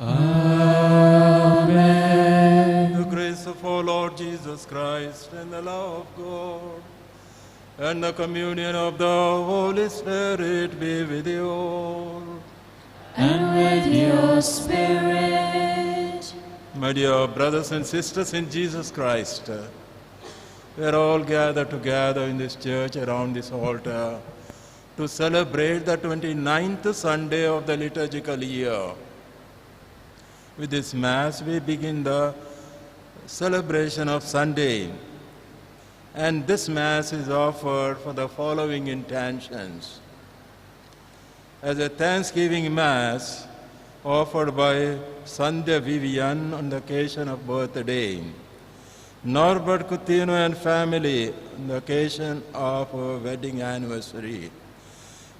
Amen. The grace of our Lord Jesus Christ and the love of God and the communion of the Holy Spirit be with you all. And with your spirit. My dear brothers and sisters in Jesus Christ, we are all gathered together in this church around this altar to celebrate the 29th Sunday of the liturgical year. With this Mass, we begin the celebration of Sunday. And this Mass is offered for the following intentions. As a Thanksgiving Mass offered by Sandhya Vivian on the occasion of birthday, Norbert Coutinho and family on the occasion of wedding anniversary,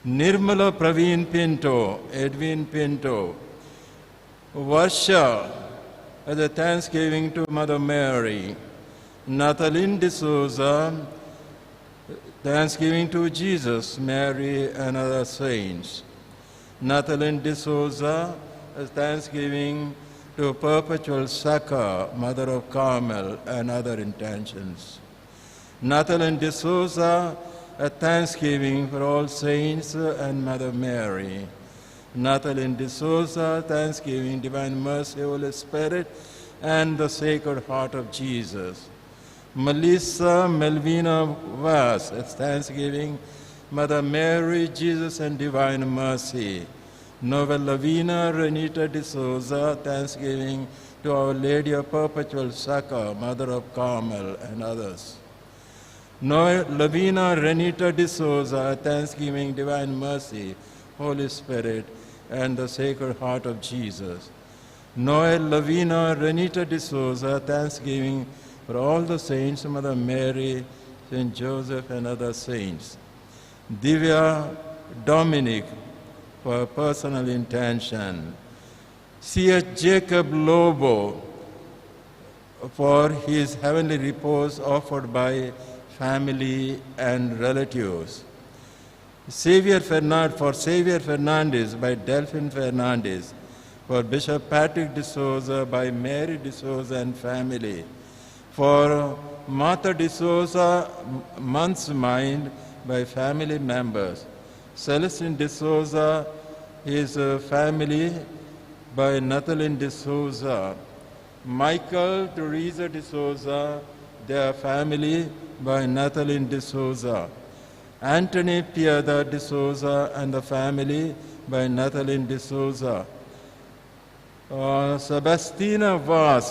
Nirmala Praveen Pinto, Edwin Pinto, Varsha as a Thanksgiving to Mother Mary, Nathalie Dsouza, Thanksgiving to Jesus, Mary, and other saints. Nathalie Dsouza as Thanksgiving to Perpetual Saka, Mother of Carmel, and other intentions. Nathalie Dsouza, a Thanksgiving for all saints and Mother Mary. Nathalie Dsouza, Thanksgiving, Divine Mercy, Holy Spirit, and the Sacred Heart of Jesus. Melissa Melvina Vas, as Thanksgiving, Mother Mary, Jesus, and Divine Mercy. Novel Lavina Renita Dsouza, Thanksgiving to Our Lady of Perpetual Succor, Mother of Carmel, and others. Noel Lavina Renita Dsouza, Thanksgiving, Divine Mercy, Holy Spirit, and the Sacred Heart of Jesus. Noel Lavina Renita Dsouza, Thanksgiving for all the saints, Mother Mary, Saint Joseph, and other saints. Divya Dominic for personal intention. C.H. Jacob Lobo for his heavenly repose offered by family and relatives. Xavier Fernandez by Delphine Fernandez, for Bishop Patrick Dsouza by Mary Dsouza and family, for Martha Dsouza, month's mind by family members, Celestine Dsouza, his family by Nathalie Dsouza, Michael, Teresa Dsouza, their family by Nathalie Dsouza, Anthony Pieda Dsouza and the family by Nathalie Dsouza, Sebastina Vaz,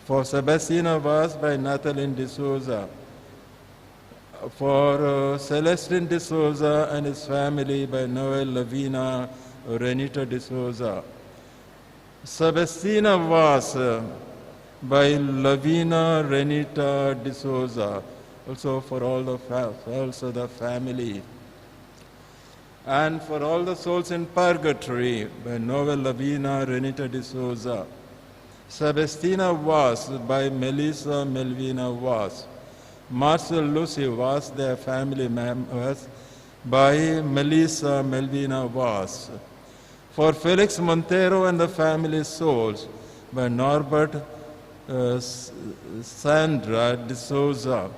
for Sebastina Vaz by Nathalie Dsouza, for Celestine Dsouza and his family by Noel Lavina Renita Dsouza, Sebastina Vaz by Lavina Renita Dsouza, also for all the also the family, and for all the souls in purgatory by Noel Lavina Renita Dsouza, Sebastina Vaz by Melissa Melvina Vaz, Marcel Lucy Vaz, their family members by Melissa Melvina Vaz, for Felix Montero and the family souls by Norbert Sandra Dsouza,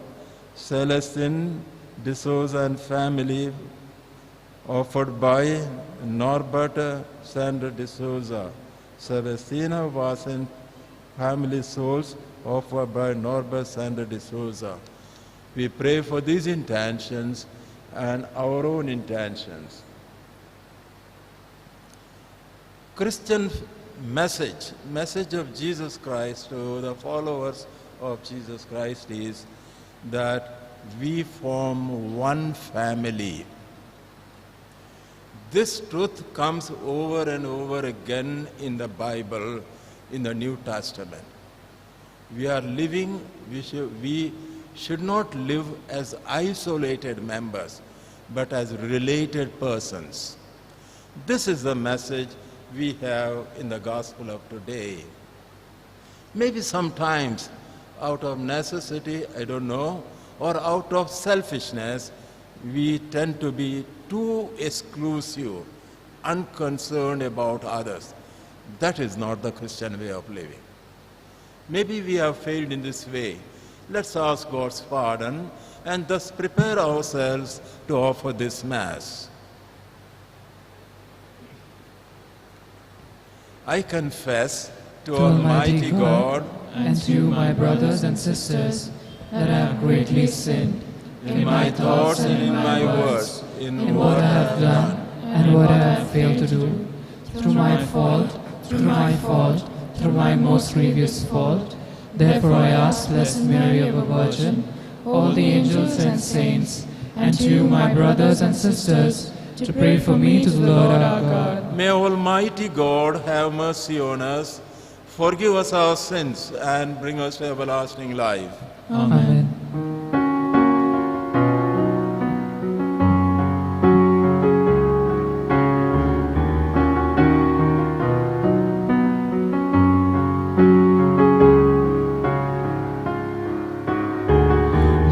Celestine Dsouza and family offered by Norbert Sandra Dsouza, Celestina Vaz and family souls offered by Norbert Sandra Dsouza. We pray for these intentions and our own intentions. Christian message of Jesus Christ to the followers of Jesus Christ is that we form one family. This truth comes over and over again in the Bible, in the New Testament. We are living, we should not live as isolated members, but as related persons. This is the message we have in the gospel of today. Maybe sometimes out of necessity, I don't know, or out of selfishness, we tend to be too exclusive, unconcerned about others. That is not the Christian way of living. Maybe we have failed in this way. Let's ask God's pardon and thus prepare ourselves to offer this Mass. I confess to Almighty God and to you, my brothers and sisters, that I have greatly sinned in my thoughts and in my words, in what I have done and what I have failed to do, through my fault, through my most grievous fault. Therefore I ask Blessed Mary of a Virgin, all the angels and saints, and to you, my brothers and sisters, to pray for me to the Lord our God. May Almighty God have mercy on us, forgive us our sins, and bring us to everlasting life. Amen.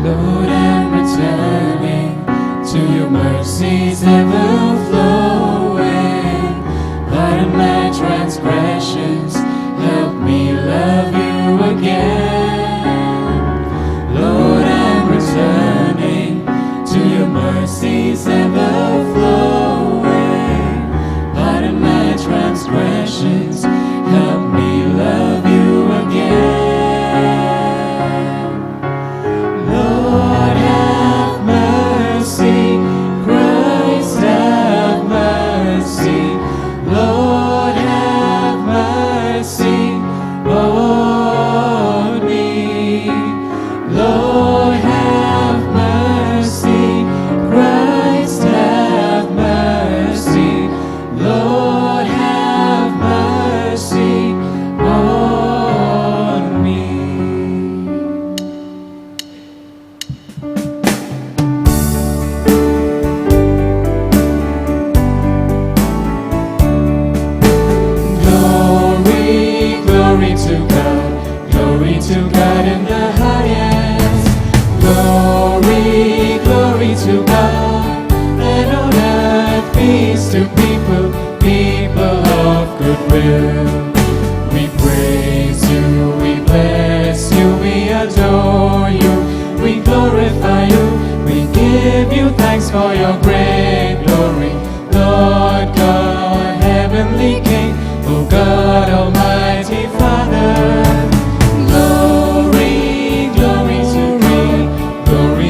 Lord, I'm returning to your mercies ever flowing. Pardon my transgressions, help me love you again. Lord, I'm returning to your mercies ever flowing. Pardon my transgressions, help me love you again. Lord, have mercy. Christ, have mercy. Lord, have mercy on me. Lord, have mercy. Christ, have mercy. Lord, have mercy on me. Glory, glory to God in the highest. Glory, glory to God, and on earth peace to people, people of goodwill. We praise you, we bless you, we adore you, we glorify you, we give you thanks for your great glory. Lord God, heavenly King, O God, Almighty Father. Glory, glory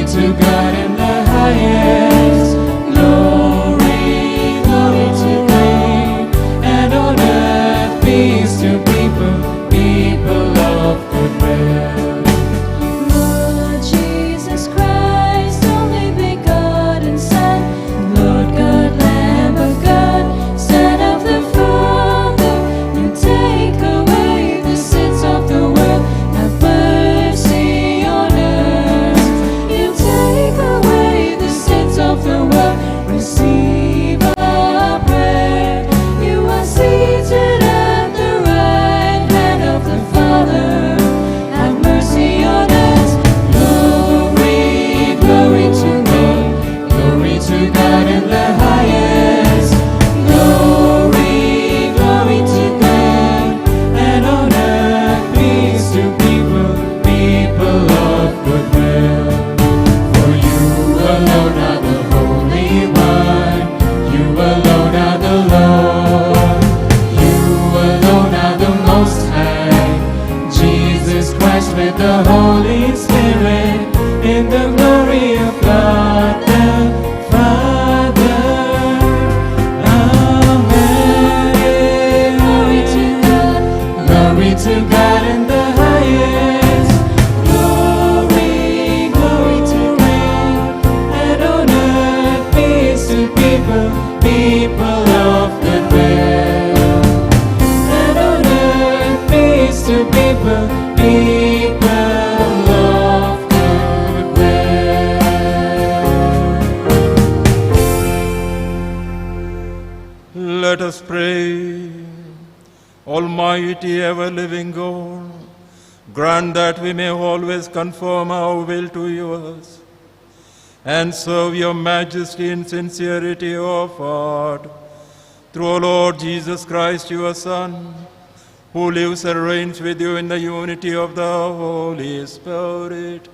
to God in the highest. Glory, glory to God, and on earth peace to people, people of goodwill. Lord Jesus Christ, only begotten Son, Lord God, Lamb of God, Son of the Father, you take away the sins of the world. Have mercy on us. You take away the sins of the world. Receive our prayer. You are seated at the right hand of the Father. Have mercy on us. Glory, glory to God. Glory to God in the highest. Glory, glory to God, and on earth peace to people, people of goodwill. For you alone are the Holy One, you alone are the Lord, you alone are the Most High, Jesus Christ with the Holy Spirit, in the glory of God the Father. Amen. Glory to God. Glory to God in the highest. Glory, glory to God, and on earth peace to people, people of goodwill. And on earth peace to people, people of goodwill. Let us pray. Almighty ever-living God, grant that we may always conform our will to yours and serve your majesty in sincerity of heart Through our Lord Jesus Christ, your Son, who lives and reigns with you in the unity of the Holy Spirit,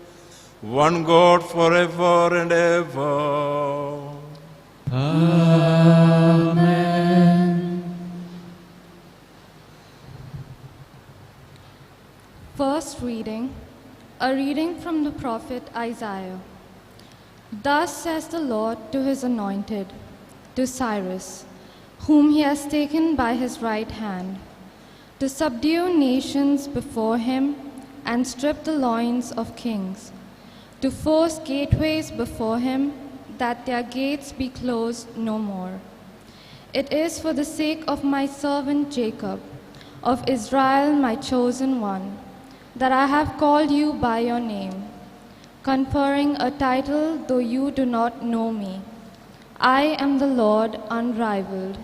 one God forever and ever. Amen. First reading, a reading from the prophet Isaiah. Thus says the Lord to his anointed, to Cyrus, whom he has taken by his right hand, to subdue nations before him and strip the loins of kings, to force gateways before him, that their gates be closed no more. It is for the sake of my servant Jacob, of Israel my chosen one, that I have called you by your name, conferring a title though you do not know me. I am the Lord unrivaled.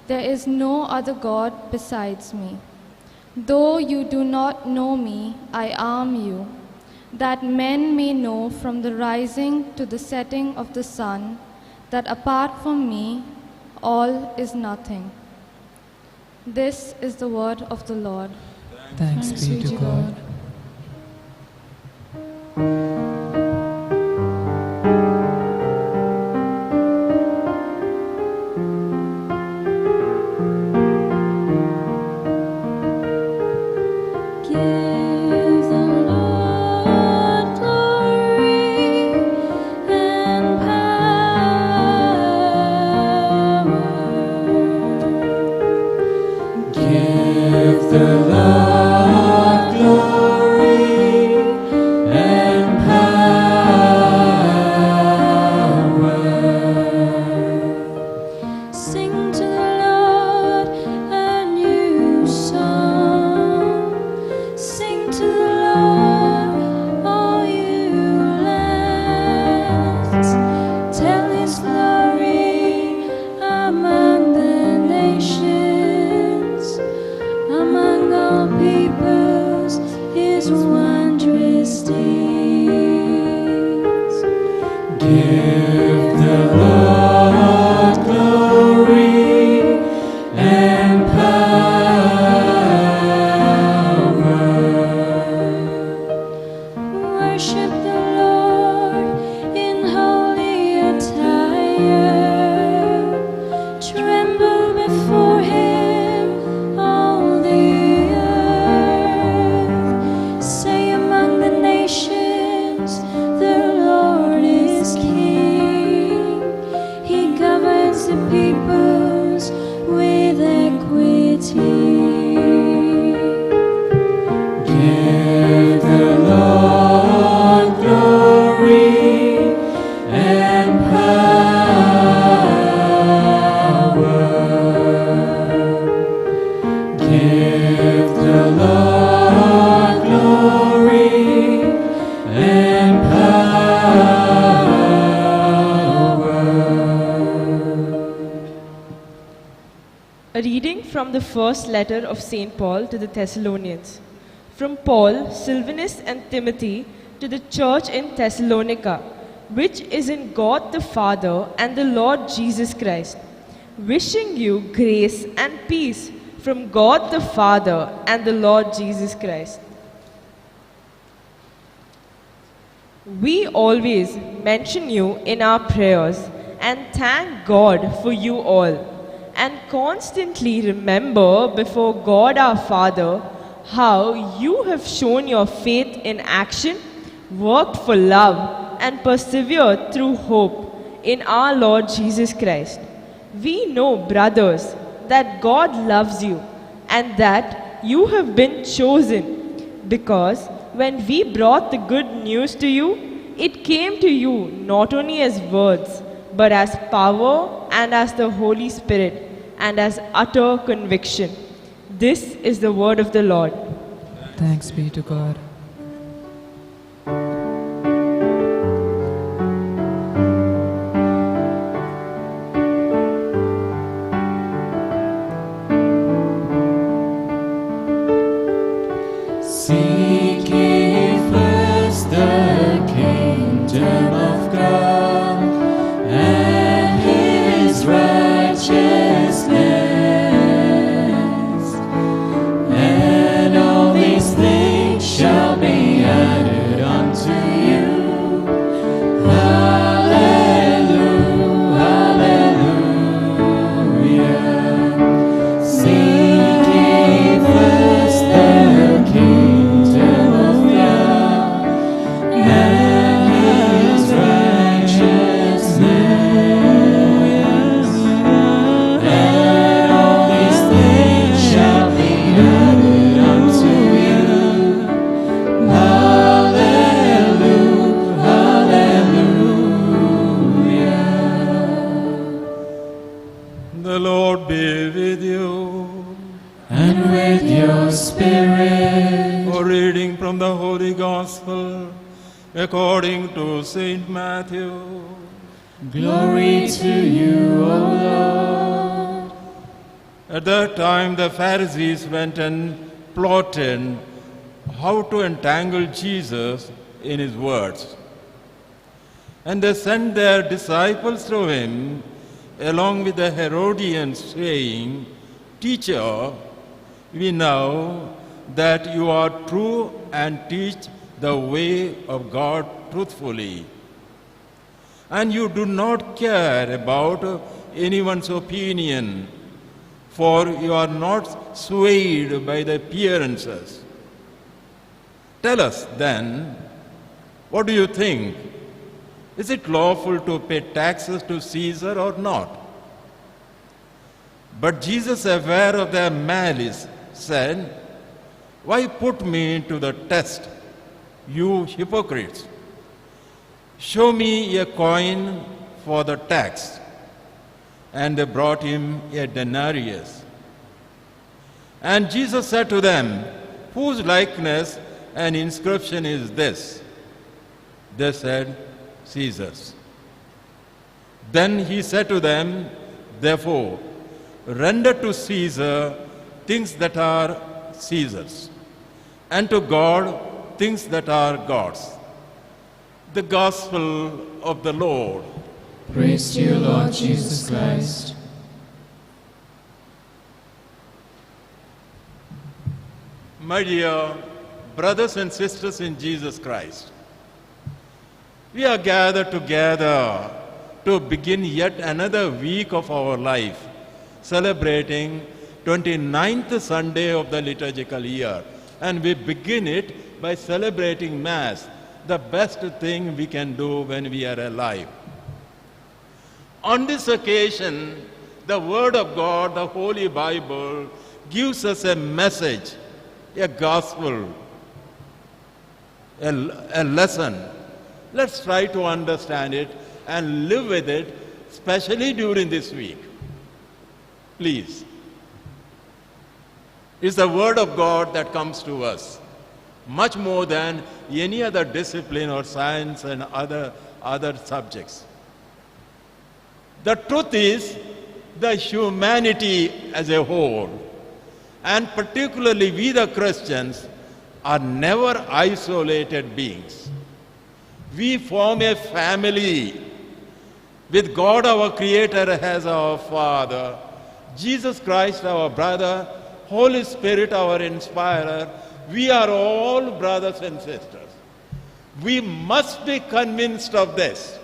There is no other God besides me. Though you do not know me, I arm you, that men may know from the rising to the setting of the sun that apart from me, all is nothing. This is the word of the Lord. Thanks be to God. A reading from the first letter of St. Paul to the Thessalonians. From Paul, Silvanus and Timothy to the church in Thessalonica, which is in God the Father and the Lord Jesus Christ, wishing you grace and peace from God the Father and the Lord Jesus Christ. We always mention you in our prayers and thank God for you all, and constantly remember before God our Father how you have shown your faith in action, worked for love, and persevered through hope in our Lord Jesus Christ. We know, brothers, that God loves you and that you have been chosen, because when we brought the good news to you, it came to you not only as words, but as power and as the Holy Spirit, and as utter conviction. This is the word of the Lord. Thanks be to God. Seek ye first the kingdom of God and His righteousness, and with your spirit. A reading from the Holy Gospel according to Saint Matthew. Glory to you, O Lord. At that time the Pharisees went and plotted how to entangle Jesus in his words. And they sent their disciples to him along with the Herodians, saying, Teacher, we know that you are true and teach the way of God truthfully. And you do not care about anyone's opinion, for you are not swayed by the appearances. Tell us then, what do you think? Is it lawful to pay taxes to Caesar or not? But Jesus, aware of their malice, said, Why put me to the test, you hypocrites? Show me a coin for the tax. And they brought him a denarius. And Jesus said to them, Whose likeness and inscription is this? They said, Caesar's. Then he said to them, Therefore, render to Caesar things that are Caesar's, and to God things that are God's. The Gospel of the Lord. Praise to you, Lord Jesus Christ. My dear brothers and sisters in Jesus Christ, we are gathered together to begin yet another week of our life, celebrating 29th Sunday of the liturgical year. And we begin it by celebrating Mass, the best thing we can do when we are alive. On this occasion, the Word of God, the Holy Bible, gives us a message, a gospel, a lesson. Let's try to understand it and live with it, especially during this week. Please. It's the Word of God that comes to us, much more than any other discipline or science and other subjects. The truth is, the humanity as a whole, and particularly we the Christians, are never isolated beings. We form a family with God our Creator as our Father, Jesus Christ our brother, Holy Spirit our inspirer. We are all brothers and sisters. We must be convinced of this.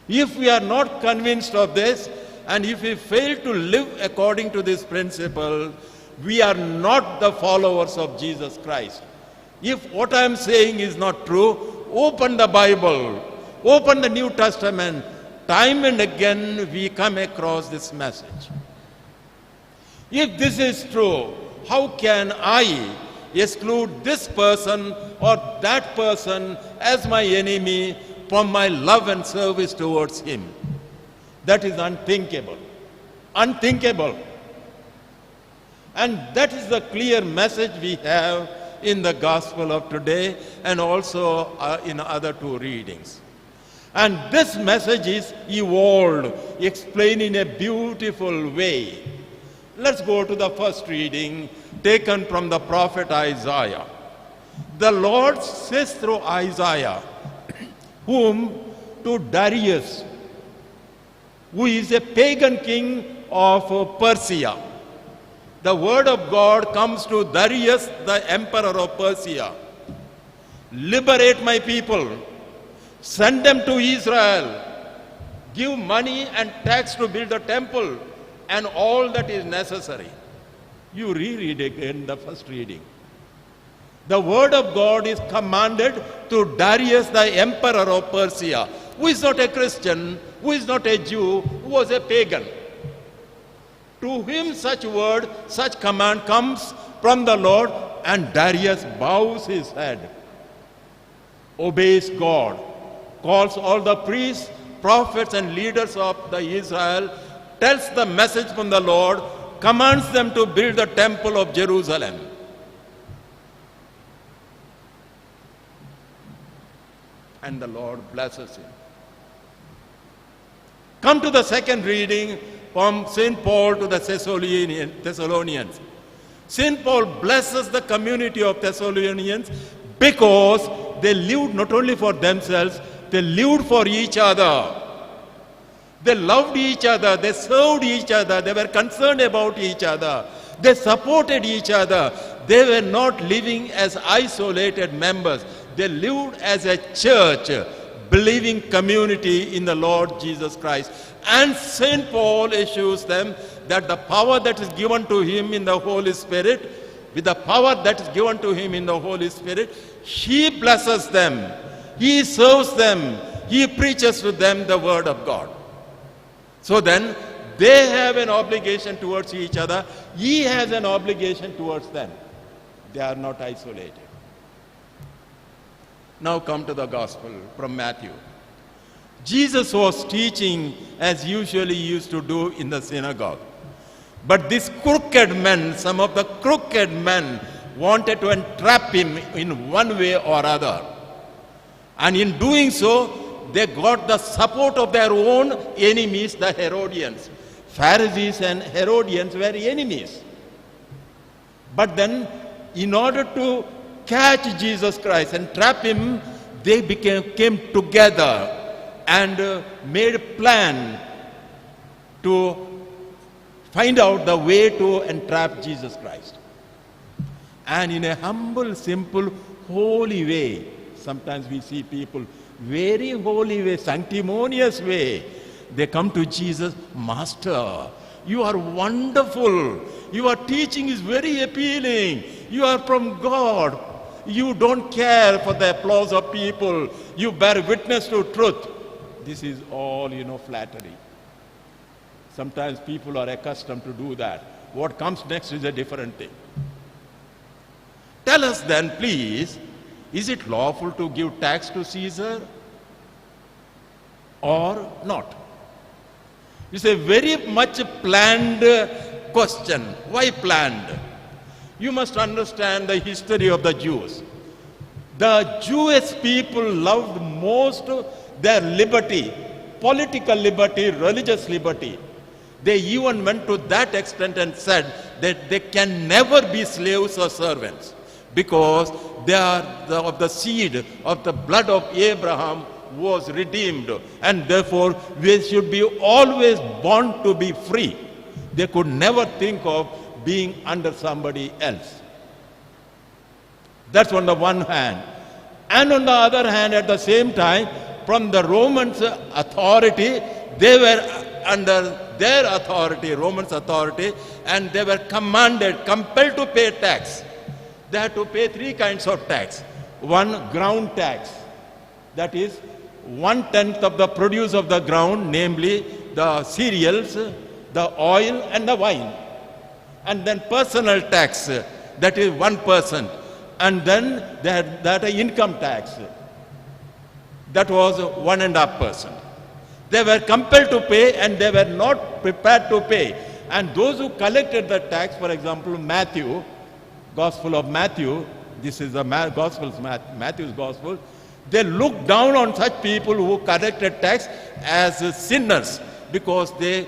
If we are not convinced of this, and if we fail to live according to this principle, we are not the followers of Jesus Christ. If what I am saying is not true, open the Bible, open the New Testament. Time and again we come across this message. If this is true, how can I exclude this person or that person as my enemy from my love and service towards him? That is unthinkable. Unthinkable. And that is the clear message we have in the Gospel of today and also in other two readings. And this message is evolved, explained in a beautiful way. Let's go to the first reading taken from the prophet Isaiah. The Lord says through Isaiah, whom to Darius, who is a pagan king of Persia. The word of God comes to Darius, the emperor of Persia. Liberate my people. Send them to Israel. Give money and tax to build a temple and all that is necessary. You reread again the first reading. The word of God is commanded to Darius, the emperor of Persia, who is not a Christian, who is not a Jew, who was a pagan. To him such word, such command comes from the Lord, and Darius bows his head, obeys God, calls all the priests, prophets and leaders of the Israel tells the message from the Lord, commands them to build the temple of Jerusalem. And the Lord blesses him. Come to the second reading from St. Paul to the Thessalonians. St. Paul blesses the community of Thessalonians because they lived not only for themselves, they lived for each other. They loved each other, they served each other, they were concerned about each other, they supported each other. They were not living as isolated members. They lived as a church, believing community in the Lord Jesus Christ. And St. Paul assures them that the power that is given to him in the Holy Spirit, with the power that is given to him in the Holy Spirit, he blesses them, he serves them, he preaches to them the word of God. So then, they have an obligation towards each other, he has an obligation towards them. They are not isolated. Now come to the gospel from Matthew. Jesus was teaching as usually he used to do in the synagogue. But these crooked men, some of the crooked men, wanted to entrap him in one way or other. And in doing so, they got the support of their own enemies, the Herodians. Pharisees and Herodians were enemies. But then, in order to catch Jesus Christ and trap him, they came together and made a plan to find out the way to entrap Jesus Christ. And in a humble, simple, holy way, sometimes we see people, very holy way, sanctimonious way, they come to Jesus, Master, you are wonderful. Your teaching is very appealing. You are from God. You don't care for the applause of people. You bear witness to truth. This is all, flattery. Sometimes people are accustomed to do that. What comes next is a different thing. Tell us then, please, is it lawful to give tax to Caesar or not? It's a very much planned question. Why planned? You must understand the history of the Jews. The Jewish people loved most their liberty, political liberty, religious liberty. They even went to that extent and said that they can never be slaves or servants because they are of the seed of the blood of Abraham was redeemed, and therefore they should be always born to be free. They could never think of being under somebody else. That's on the one hand. And on the other hand, at the same time, from the Romans' authority, they were under their authority, Romans' authority, and they were compelled to pay tax. They had to pay three kinds of tax. One, ground tax. That is 1/10 of the produce of the ground, namely the cereals, the oil and the wine. And then personal tax, that is 1%. And then they had that income tax. That was 1.5%. They were compelled to pay and they were not prepared to pay. And those who collected the tax, for example, Matthew, Gospel of Matthew, this is the Matthew's Gospel, they looked down on such people who collected tax as sinners because they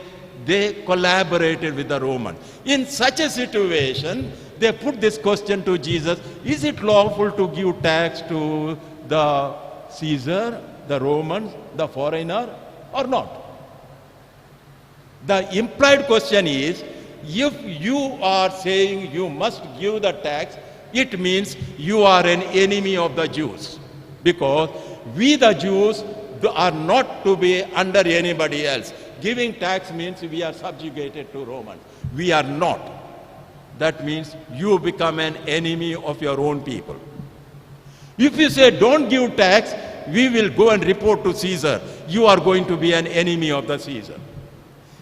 collaborated with the Romans. In such a situation, they put this question to Jesus, is it lawful to give tax to the Caesar, the Romans, the foreigner, or not? The implied question is, if you are saying you must give the tax, it means you are an enemy of the Jews. Because we the Jews are not to be under anybody else. Giving tax means we are subjugated to Romans. We are not. That means you become an enemy of your own people. If you say don't give tax, we will go and report to Caesar. You are going to be an enemy of the Caesar.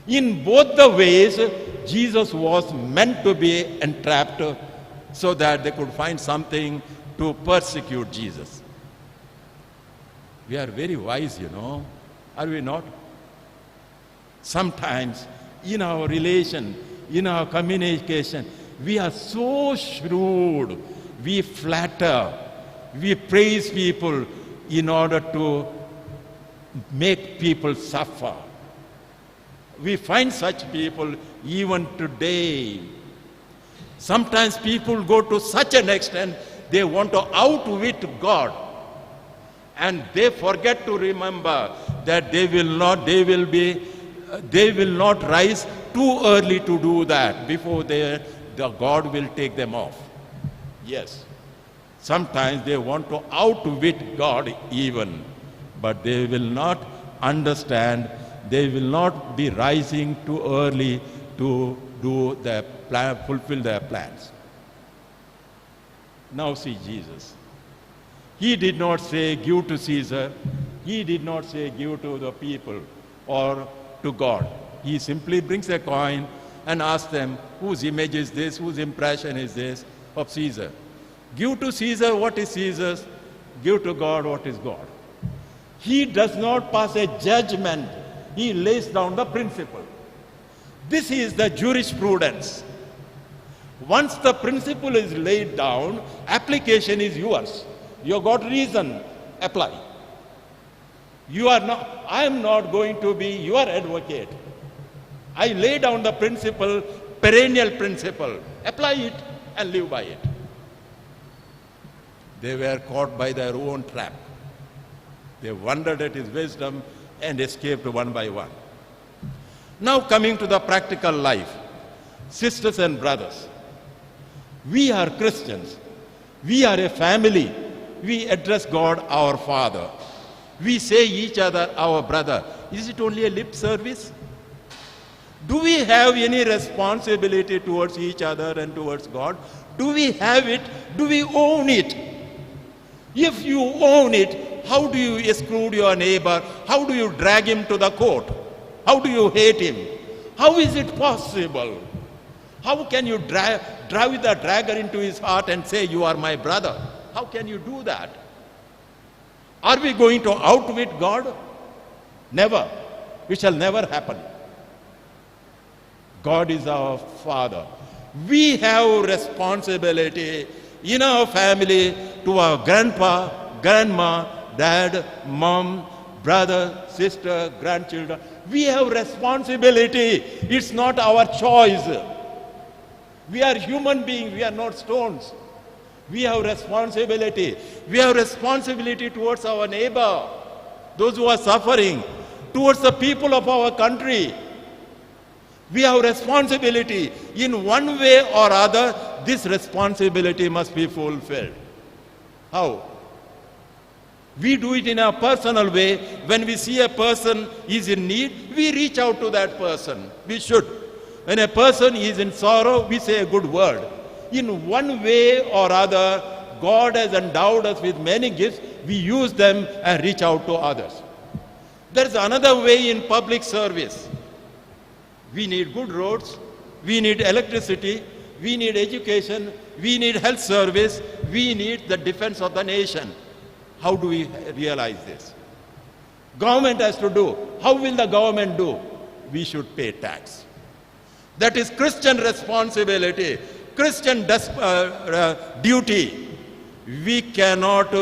In both the ways, Jesus was meant to be entrapped so that they could find something to persecute Jesus. We are very wise, are we not? Sometimes in our relation, in our communication. We are so shrewd. We flatter. We praise people in order to make people suffer. We find such people even today. Sometimes people go to such an extent they want to outwit God, and they forget to remember that they will not rise too early to do that before the God will take them off. Yes, sometimes they want to outwit God even, but they will not understand. They will not be rising too early to do their plan, fulfill their plans. Now see Jesus. He did not say, give to Caesar. He did not say, give to the people or to God. He simply brings a coin and asks them, whose image is this? Whose impression is this of Caesar? Give to Caesar what is Caesar's. Give to God what is God. He does not pass a judgment. He lays down the principle. This is the jurisprudence. Once the principle is laid down, application is yours. You got reason, apply. I am not going to be your advocate. I lay down the principle, perennial principle. Apply it and live by it. They were caught by their own trap. They wondered at his wisdom and escaped one by one. Now coming to the practical life. Sisters and brothers, we are Christians. We are a family. We address God our Father. We say each other our brother. Is it only a lip service? Do we have any responsibility towards each other and towards God? Do we have it? Do we own it? If you own it, how do you exclude your neighbor? How do you drag him to the court? How do you hate him? How is it possible? How can you drive the dagger into his heart and say, you are my brother? How can you do that? Are we going to outwit God? Never. It shall never happen. God is our Father. We have responsibility in our family to our grandpa, grandma, dad, mom, brother, sister, grandchildren. We have responsibility. It's not our choice. We are human beings. We are not stones. We have responsibility. We have responsibility towards our neighbor, those who are suffering, towards the people of our country. We have responsibility. In one way or other, this responsibility must be fulfilled. How? We do it in a personal way. When we see a person is in need, we reach out to that person. We should. When a person is in sorrow, we say a good word. In one way or other, God has endowed us with many gifts. We use them and reach out to others. There is another way in public service. We need good roads. We need electricity. We need education. We need health service. We need the defense of the nation. How do we realize this? Government has to do. How will the government do? We should pay tax. That is Christian responsibility, Christian duty. We cannot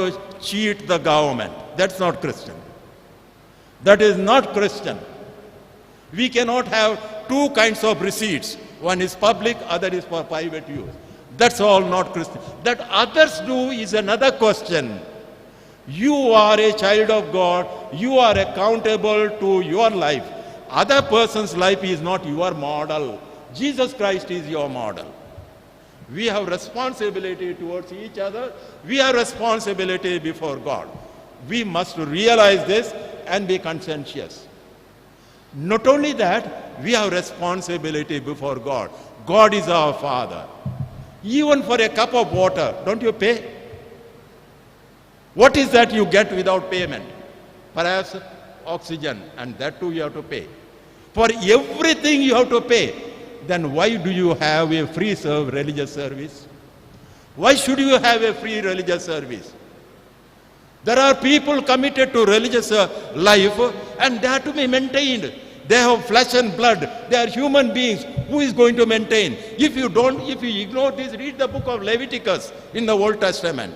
cheat the government. That's not Christian. That is not Christian. We cannot have two kinds of receipts. One is public, other is for private use. That's all not Christian. That others do is another question. You are a child of God. You are accountable to your life. Other person's life is not your model. Jesus Christ is your model. We have responsibility towards each other. We have responsibility before God. We must realize this and be conscientious. Not only that, we have responsibility before God. God is our Father. Even for a cup of water, don't you pay? What is that you get without payment? Perhaps oxygen, and that too you have to pay. For everything you have to pay. Then why do you have a free religious service? Why should you have a free religious service? There are people committed to religious life, and they have to be maintained. They have flesh and blood. They are human beings. Who is going to maintain? If you ignore this, read the book of Leviticus in the Old Testament.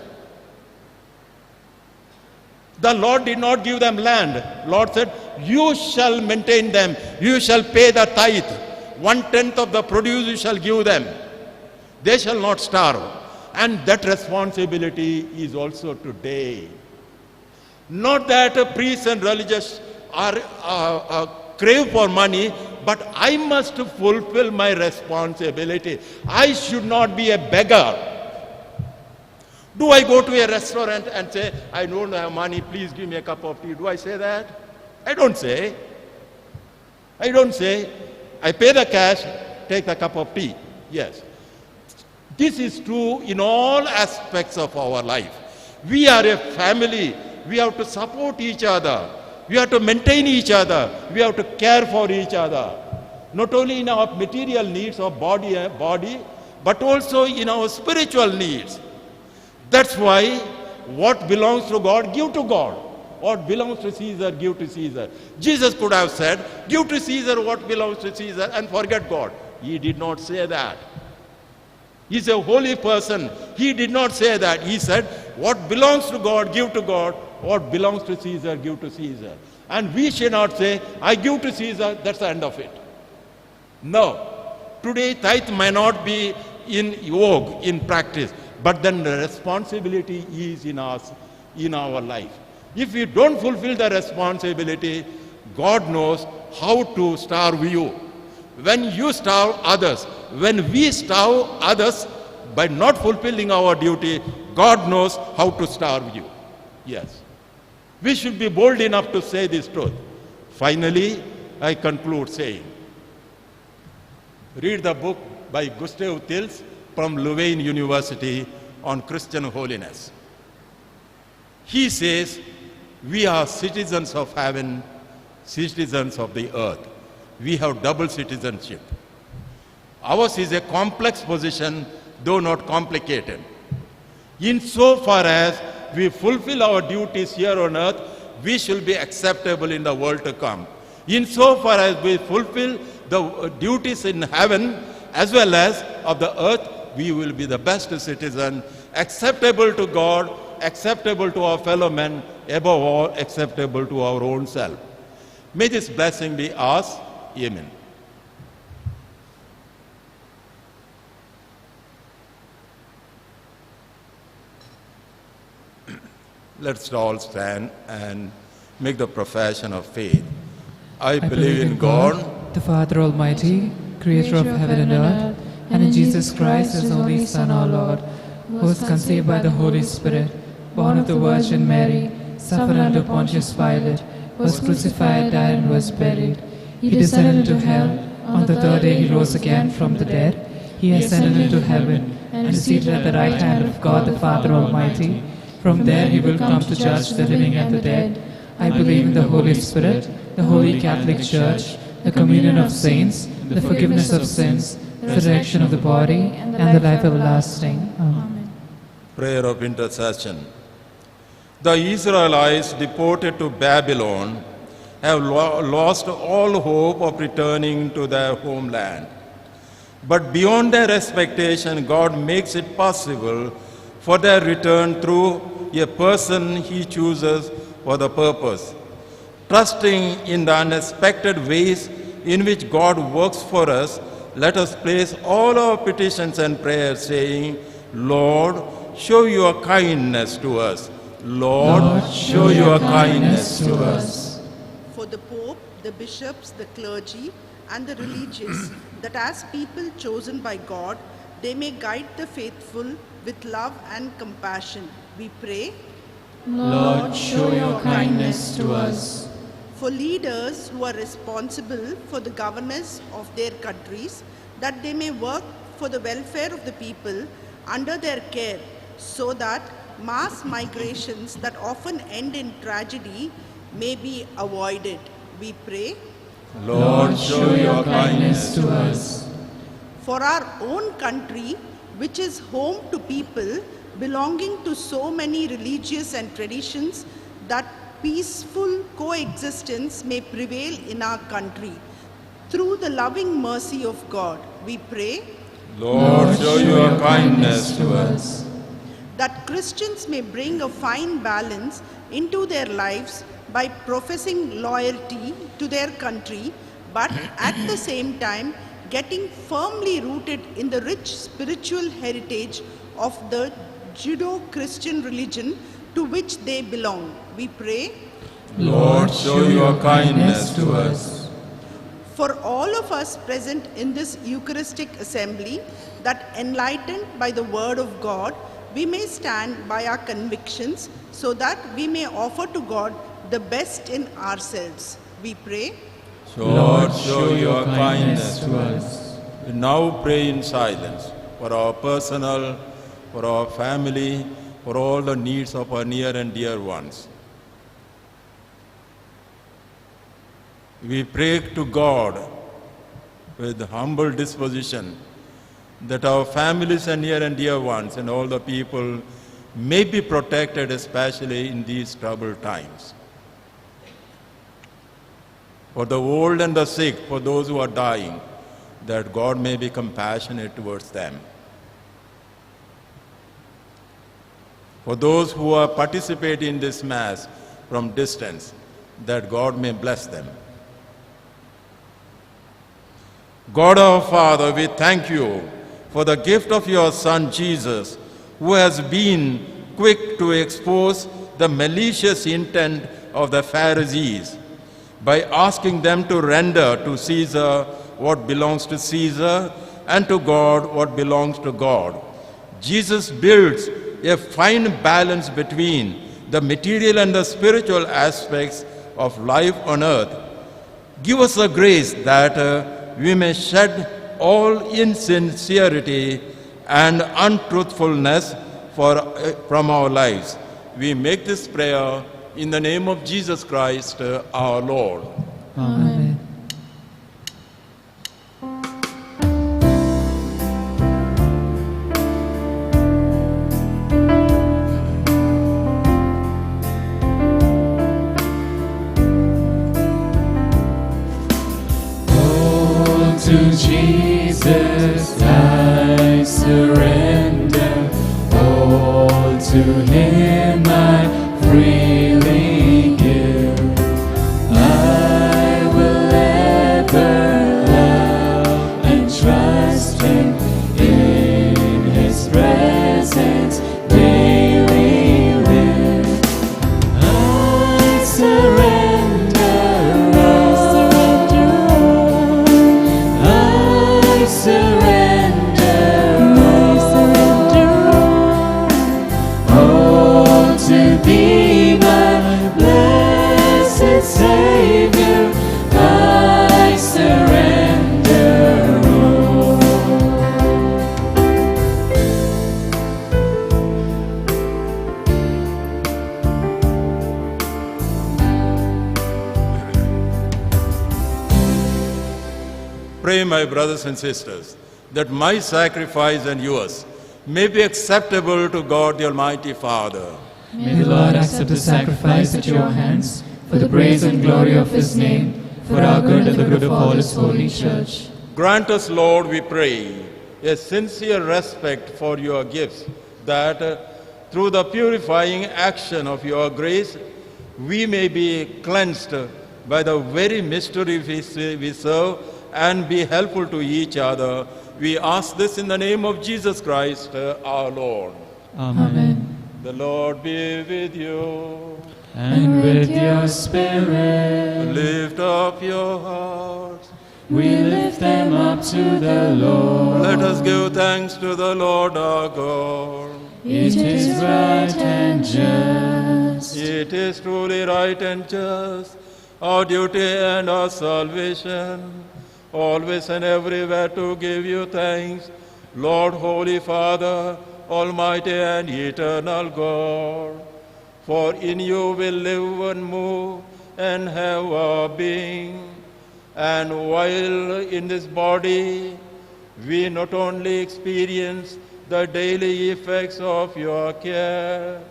The Lord did not give them land. Lord said, you shall maintain them. You shall pay the tithe. 1/10 of the produce you shall give them. They shall not starve. And that responsibility is also today. Not that priests and religious are crave for money, but I must fulfill my responsibility. I should not be a beggar. Do I go to a restaurant and say, I don't have money, please give me a cup of tea? Do I say that? I don't say. I don't say. I pay the cash, take the cup of tea. Yes. This is true in all aspects of our life. We are a family. We have to support each other. We have to maintain each other. We have to care for each other. Not only in our material needs of body, but also in our spiritual needs. That's why what belongs to God, give to God. What belongs to Caesar, give to Caesar. Jesus could have said, give to Caesar what belongs to Caesar and forget God. He did not say that. He's a holy person. He did not say that. He said, what belongs to God, give to God. What belongs to Caesar, give to Caesar. And we should not say, I give to Caesar, that's the end of it. No. Today, tithe may not be in vogue, in practice, but then the responsibility is in us, in our life. If you don't fulfill the responsibility, God knows how to starve you. When you starve others, when we starve others by not fulfilling our duty, God knows how to starve you. Yes. We should be bold enough to say this truth. Finally, I conclude saying, read the book by Gustav Tills from Louvain University on Christian holiness. He says, we are citizens of heaven, citizens of the earth. We have double citizenship. Ours is a complex position, though not complicated. Insofar as we fulfill our duties here on earth, we shall be acceptable in the world to come. Insofar as we fulfill the duties in heaven as well as of the earth, we will be the best citizen, acceptable to God, acceptable to our fellow men, above all, acceptable to our own self. May this blessing be ours. Amen. Let's all stand and make the profession of faith. I believe in God, the Father Almighty, creator of heaven and earth, and in Jesus Christ, his only Son, our Lord, who was conceived by the Holy Spirit, born of the Virgin Mary, suffered under Pontius Pilate, was crucified, died, and was buried. He descended into hell. On the third day he rose again from the dead. He ascended into heaven, and is seated at the right hand of God the Father Almighty. From there he will come to judge the living and the dead. I believe in the Holy Spirit, the Holy Catholic Church, the communion of saints, the forgiveness of sins, the resurrection of the body, and the life everlasting. Amen. Prayer of intercession. The Israelites deported to Babylon have lost all hope of returning to their homeland. But beyond their expectation, God makes it possible for their return through a person he chooses for the purpose. Trusting in the unexpected ways in which God works for us, let us place all our petitions and prayers saying, Lord, show your kindness to us. Lord, show your kindness to us. For the Pope, the bishops, the clergy, and the religious, that as people chosen by God, they may guide the faithful with love and compassion. We pray. Lord, show your kindness to us. For leaders who are responsible for the governance of their countries, that they may work for the welfare of the people under their care, so that mass migrations that often end in tragedy may be avoided. We pray. Lord, show your kindness to us. For our own country, which is home to people belonging to so many religious and traditions that peaceful coexistence may prevail in our country. Through the loving mercy of God, we pray Lord, show your kindness to us. that Christians may bring a fine balance into their lives by professing loyalty to their country, but at the same time getting firmly rooted in the rich spiritual heritage of the Judeo-Christian religion to which they belong. We pray Lord, show your kindness to us. for all of us present in this Eucharistic assembly, that enlightened by the word of God, we may stand by our convictions so that we may offer to God the best in ourselves. We pray Lord, show your kindness to us. We now pray in silence for our personal, for our family, for all the needs of our near and dear ones. We pray to God with humble disposition that our families and near and dear ones and all the people may be protected, especially in these troubled times. For the old and the sick, for those who are dying, that God may be compassionate towards them. For those who are participating in this Mass from distance, that God may bless them. God our Father, we thank you for the gift of your Son Jesus, who has been quick to expose the malicious intent of the Pharisees by asking them to render to Caesar what belongs to Caesar and to God what belongs to God. Jesus builds a fine balance between the material and the spiritual aspects of life on earth. Give us the grace that we may shed all insincerity and untruthfulness from our lives. We make this prayer in the name of Jesus Christ, our Lord. Amen. To Jesus I surrender, all to Him I freely give. I will ever love and trust Him, in His presence daily live. I surrender. Savior, I surrender all. Pray, my brothers and sisters, that my sacrifice and yours may be acceptable to God the Almighty Father. May the Lord accept the sacrifice at your hands for the praise and glory of His name, for our good and the good of all His holy church. Grant us, Lord, we pray, a sincere respect for your gifts, that through the purifying action of your grace, we may be cleansed by the very mystery we serve and be helpful to each other. We ask this in the name of Jesus Christ, our Lord. Amen. The Lord be with you. And with your spirit, Lift up your hearts. we lift them up to the Lord. Let us give thanks to the Lord our God. It is right and just. It is truly right and just, our duty and our salvation, always and everywhere to give you thanks, Lord, Holy Father, Almighty and eternal God. For in you we live and move and have our being. And while in this body, we not only experience the daily effects of your care,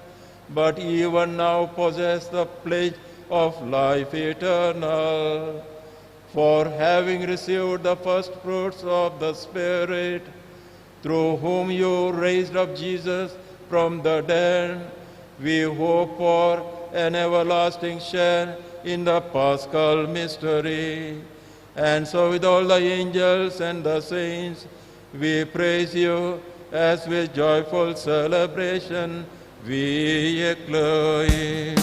but even now possess the pledge of life eternal. For having received the first fruits of the Spirit, through whom you raised up Jesus from the dead, we hope for an everlasting share in the Paschal mystery. And so with all the angels and the saints, we praise you as with joyful celebration we acclaim.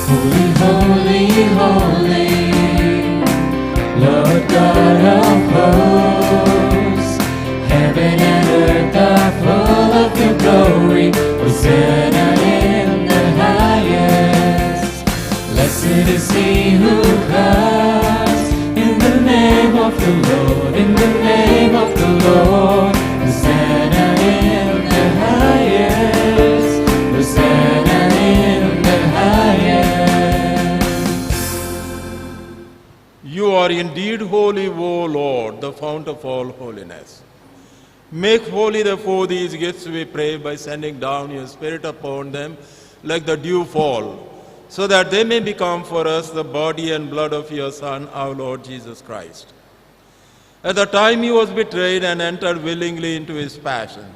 Holy, holy, holy, Lord God of hosts, heaven and earth are full of your glory. Hosanna in the highest. Blessed is he who comes in the name of the Lord, in the name of the Lord. Hosanna in the highest. Hosanna in the highest. You are indeed holy, O Lord, the fount of all holiness. Make holy, therefore, these gifts, we pray, by sending down your Spirit upon them like the dew fall, so that they may become for us the body and blood of your Son, our Lord Jesus Christ. At the time he was betrayed and entered willingly into his passion,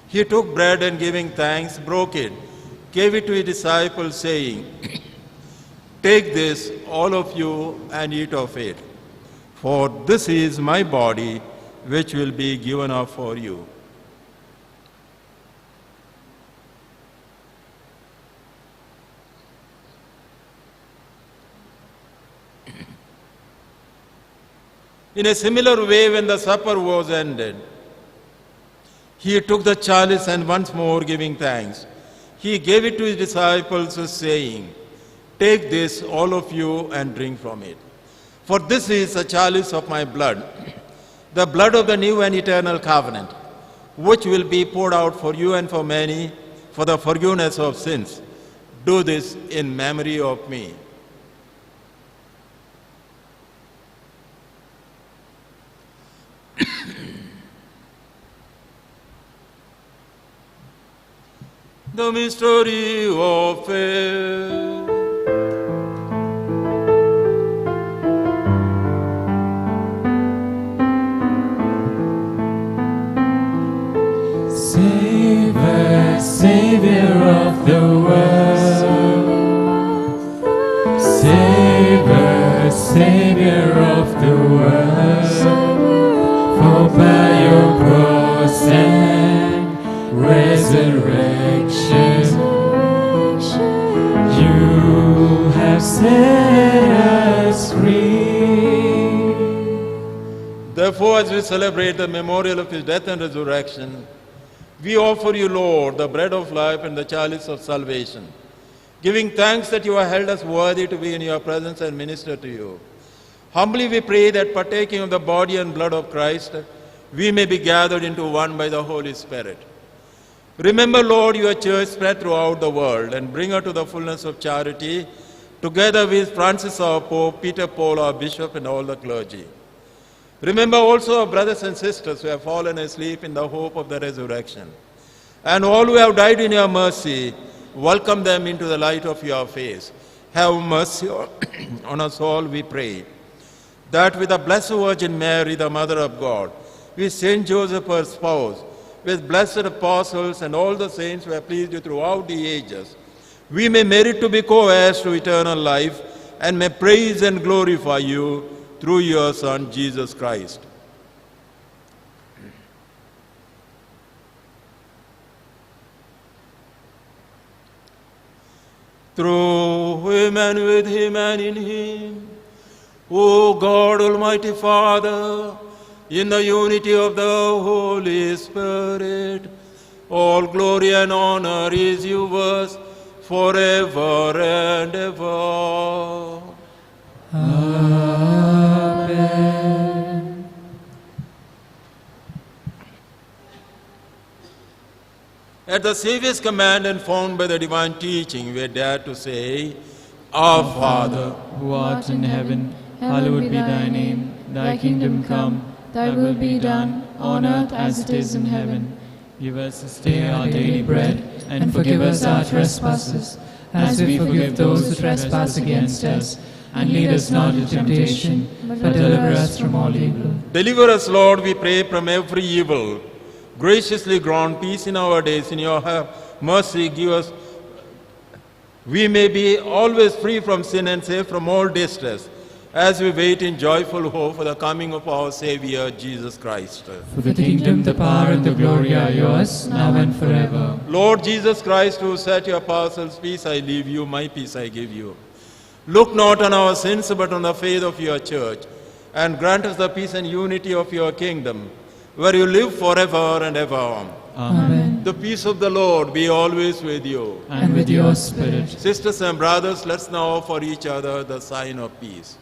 he took bread and giving thanks, broke it, gave it to his disciples, saying, "Take this, all of you, and eat of it, for this is my body, which will be given up for you." In a similar way, when the supper was ended, he took the chalice and once more giving thanks, he gave it to his disciples, saying, "Take this, all of you, and drink from it. For this is the chalice of my blood, the blood of the new and eternal covenant, which will be poured out for you and for many for the forgiveness of sins. Do this in memory of me." The mystery of faith. Save us, Savior of the world. Save us, Savior of the world. For by your cross and resurrection, you have set us free. Therefore, as we celebrate the memorial of his death and resurrection, we offer you, Lord, the bread of life and the chalice of salvation, giving thanks that you have held us worthy to be in your presence and minister to you. Humbly we pray that, partaking of the body and blood of Christ, we may be gathered into one by the Holy Spirit. Remember, Lord, your church spread throughout the world, and bring her to the fullness of charity, together with Francis our Pope, Peter Paul our Bishop, and all the clergy. Remember also our brothers and sisters who have fallen asleep in the hope of the resurrection, and all who have died in your mercy. Welcome them into the light of your face. Have mercy on us all, we pray, that with the Blessed Virgin Mary, the Mother of God, with Saint Joseph, her spouse, with blessed apostles and all the saints who have pleased you throughout the ages, we may merit to be co-heirs to eternal life, and may praise and glorify you through your Son, Jesus Christ. Through him and with him and in him, O God, Almighty Father, in the unity of the Holy Spirit, all glory and honor is yours forever and ever. Amen. At the Savior's command and found by the divine teaching, we dare to say, Our Father, who art in heaven, hallowed be thy name. Thy kingdom come, thy will be done, on earth as it is in heaven. Give us this day our daily bread, and forgive us our trespasses, as we forgive those who trespass against us. And lead us not into temptation, but deliver us from all evil. deliver us, Lord, we pray, from every evil. Graciously grant peace in our days. In your mercy, give us, we may be always free from sin and safe from all distress, as we wait in joyful hope for the coming of our Savior, Jesus Christ. For the kingdom, the power, and the glory are yours, now and forever. Lord Jesus Christ, who said to your apostles, peace I leave you, my peace I give you. Look not on our sins, but on the faith of your church, and grant us the peace and unity of your kingdom, where you live forever and ever. Amen. The peace of the Lord be always with you. And with your spirit. Sisters and brothers, let's now offer each other the sign of peace.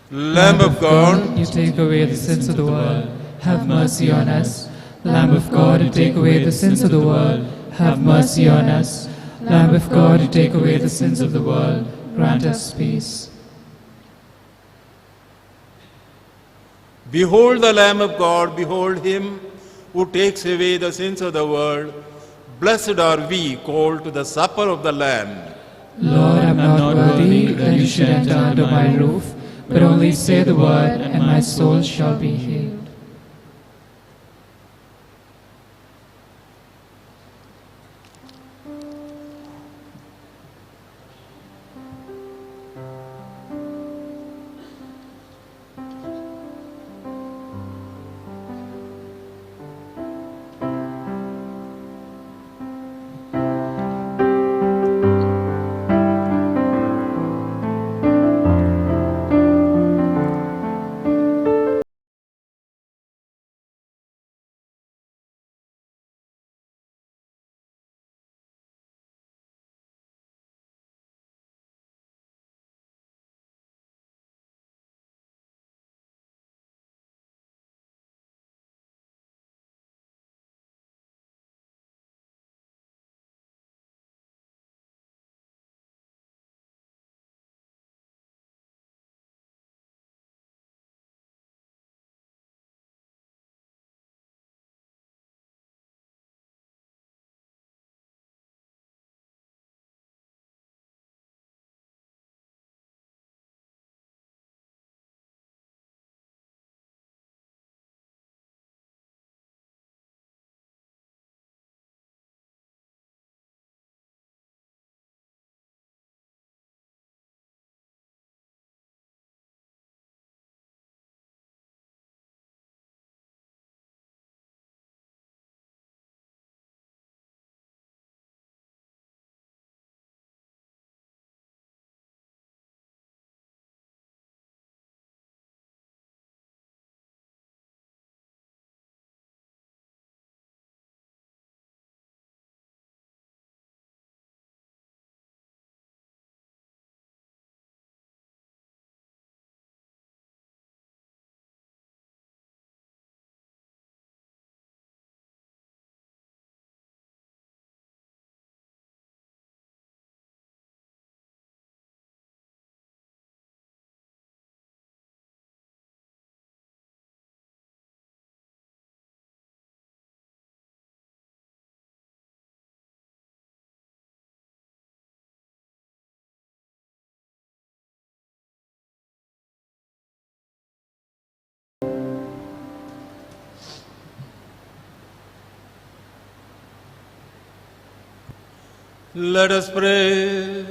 Lamb of God, you take away the sins of the world, have mercy on us. Lamb of God, you take away the sins of the world, have mercy on us. Lamb of God, you take away the sins of the world, grant us peace. behold the Lamb of God, behold him who takes away the sins of the world. Blessed are we called to the supper of the Lamb. Lord, I am not worthy that you should enter under my roof, but only say the word, and my soul shall be healed. Let us pray.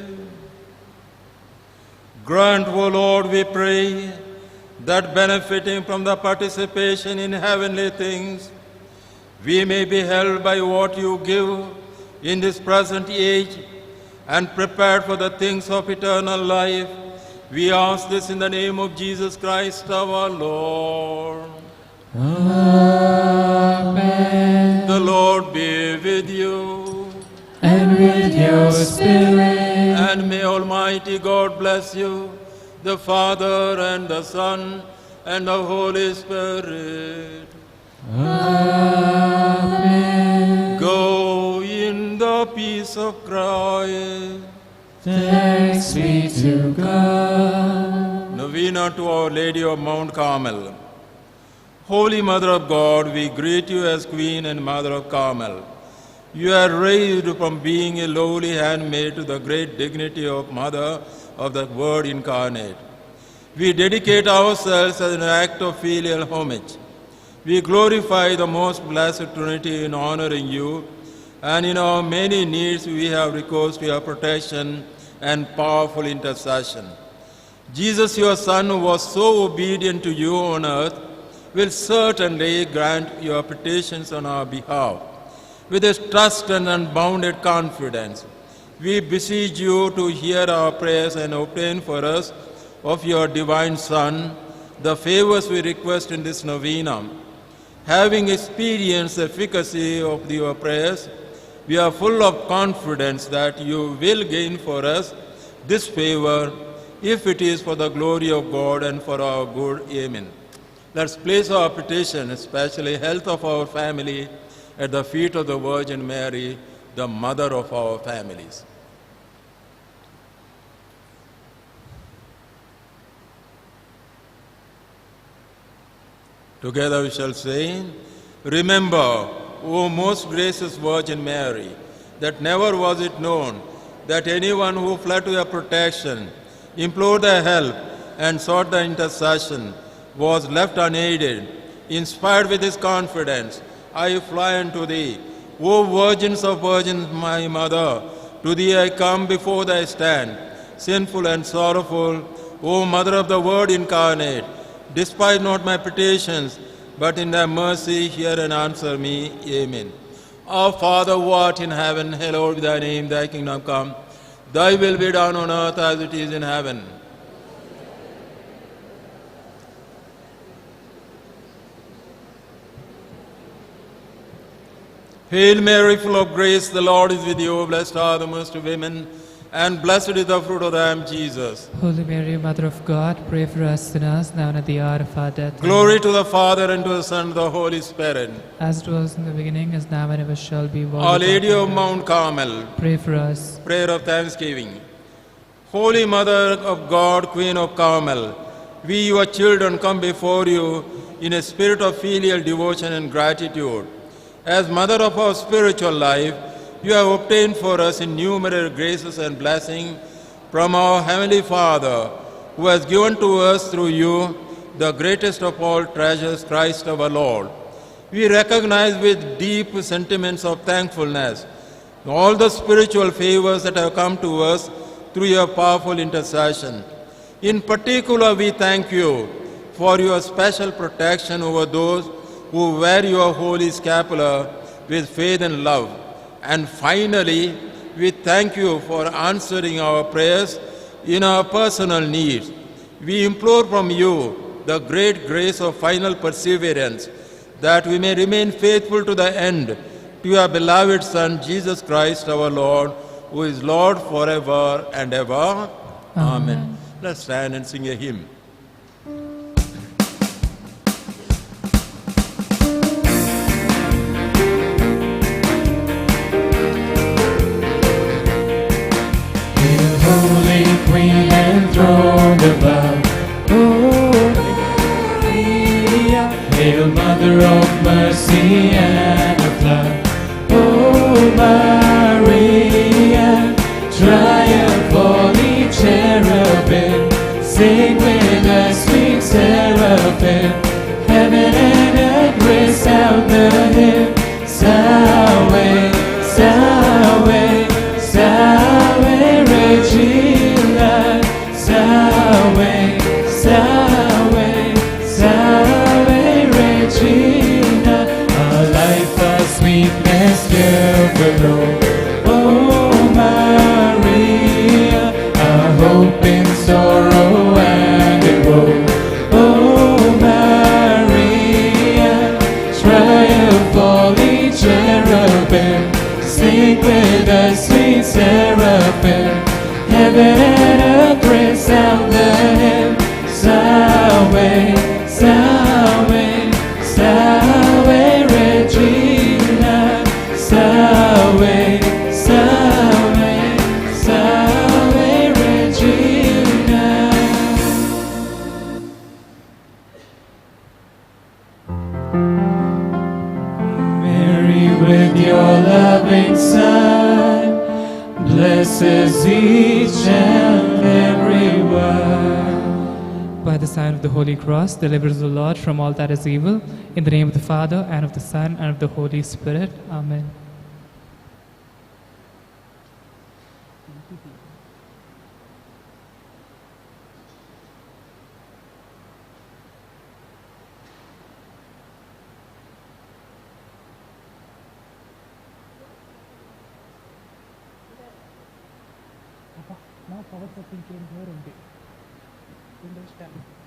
Grant, O Lord, we pray, that benefiting from the participation in heavenly things, we may be held by what you give in this present age and prepared for the things of eternal life. We ask this in the name of Jesus Christ our Lord. Amen. The Lord be with you. And with your spirit. And may Almighty God bless you, the Father and the Son and the Holy Spirit. Amen. Go in the peace of Christ. Thanks be to God. Novena to Our Lady of Mount Carmel. Holy Mother of God, we greet you as Queen and Mother of Carmel. You are raised from being a lowly handmaid to the great dignity of Mother of the Word incarnate. We dedicate ourselves as an act of filial homage. We glorify the most blessed Trinity in honoring you, and in our many needs we have recourse to your protection and powerful intercession. Jesus, your Son, who was so obedient to you on earth, will certainly grant your petitions on our behalf. With his trust and unbounded confidence, we beseech you to hear our prayers and obtain for us of your divine Son the favors we request in this novena. Having experienced the efficacy of your prayers, we are full of confidence that you will gain for us this favor, if it is for the glory of God and for our good. Amen. Let's place our petition, especially health of our family, at the feet of the Virgin Mary, the mother of our families. Together we shall say, remember, O most gracious Virgin Mary, that never was it known that anyone who fled to your protection, implored thy help, and sought thy intercession was left unaided. Inspired with this confidence, I fly unto thee. O Virgins of Virgins, my Mother, to thee I come, before thy stand, sinful and sorrowful. O Mother of the Word incarnate, despise not my petitions, but in thy mercy hear and answer me. Amen. Our Father who art in heaven, hallowed be thy name, thy kingdom come. Thy will be done on earth as it is in heaven. Hail Mary, full of grace, the Lord is with you. Blessed are the most of women, and blessed is the fruit of thy womb, Jesus. Holy Mary, Mother of God, pray for us sinners, now and at the hour of our death. Glory to the Father, and to the Son, and to the Holy Spirit. As it was in the beginning, is now, and ever shall be, world Our without Lady of end. Mount Carmel, Pray for us. prayer of thanksgiving. Holy Mother of God, Queen of Carmel, we, your children, come before you in a spirit of filial devotion and gratitude. As Mother of our spiritual life, you have obtained for us innumerable graces and blessings from our Heavenly Father, who has given to us through you the greatest of all treasures, Christ our Lord. We recognize with deep sentiments of thankfulness all the spiritual favors that have come to us through your powerful intercession. In particular, we thank you for your special protection over those who wear your holy scapular with faith and love. And finally, we thank you for answering our prayers in our personal needs. We implore from you the great grace of final perseverance, that we may remain faithful to the end to your beloved Son, Jesus Christ our Lord, who is Lord forever and ever. Amen. Let's stand and sing a hymn. Holy Queen enthroned above, oh Maria, hail Mother of mercy and of love, oh Maria, triumph all ye cherubim, sing with the sweet seraphim, heaven and earth resound the hymn, Salve, Salve, Salve Regina, Salve, Salve, Salve Regina, our life, our sweetness still below. Oh Maria, our hope in sorrow and in woe. Oh Maria, triumph all ye cherubim, sing with the sweet seraphim, heaven and earth resound the hymn, Salve, Salve, Salve Regina, Salve, Salve, your loving Son blesses each and every word. By the sign of the Holy Cross, delivers the Lord from all that is evil. In the name of the Father, and of the Son, and of the Holy Spirit. Amen. Now power setting came here only. Understand?